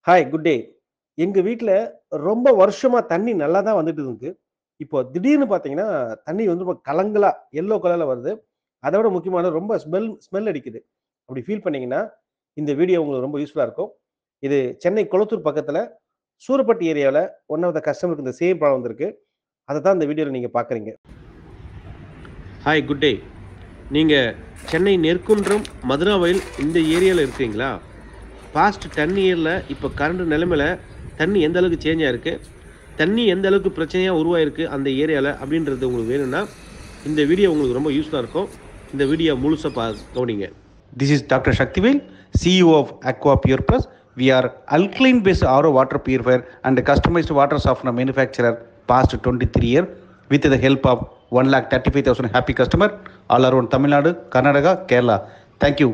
Hi, good day. எங்க வீட்ல ரொம்ப வருஷமா தண்ணி நல்லா தான் வந்துட்டு இருக்கு. இப்போ திடீர்னு பார்த்தீங்கன்னா, தண்ணி வந்து ரொம்ப கலங்கலா எல்லோ கலர்ல வருது. அத விட முக்கியமானது ரொம்ப ஸ்மெல் அடிக்குது. அப்படி ஃபீல் பண்ணீங்கன்னா, இந்த வீடியோ உங்களுக்கு ரொம்ப யூஸ்ஃபுல்லா இருக்கும். இது சென்னை கொளத்தூர் பக்கத்துல சூரப்பட்டி ஏரியாவுல ஒன் ஆஃப் த கஸ்டமருக்கு இந்த சேம் ப்ராப்ளம் வந்திருக்கு. அத தான் இந்த வீடியோல நீங்க பார்க்குறீங்க. Hi, good day. நீங்க சென்னை நெற்குன்றம், மதுராவயல் இந்த ஏரியால இருக்கிறீங்களா? பாஸ்ட் 10 இயர்ல இப்போ கரண்ட் நிலைமையில தண்ணி எந்த அளவுக்கு சேஞ்ச் ஆயிருக்கு, தண்ணி எந்த அளவுக்கு பிரச்சனையா உருவாயிருக்கு அந்த ஏரியால அப்படின்றது உங்களுக்கு வேணும்னா, இந்த வீடியோ உங்களுக்கு ரொம்ப யூஸ்ஃபுல்லா இருக்கும். இந்த வீடியோ முழுசா கவனிங்க. This is Dr. Shaktivel, CEO of Aqua Pure Plus. We are alkaline based RO water purifier and customized water softener manufacturer past 23 years with the help of 1,35,000 happy customer all around Tamil Nadu, Karnataka, Kerala. Thank you.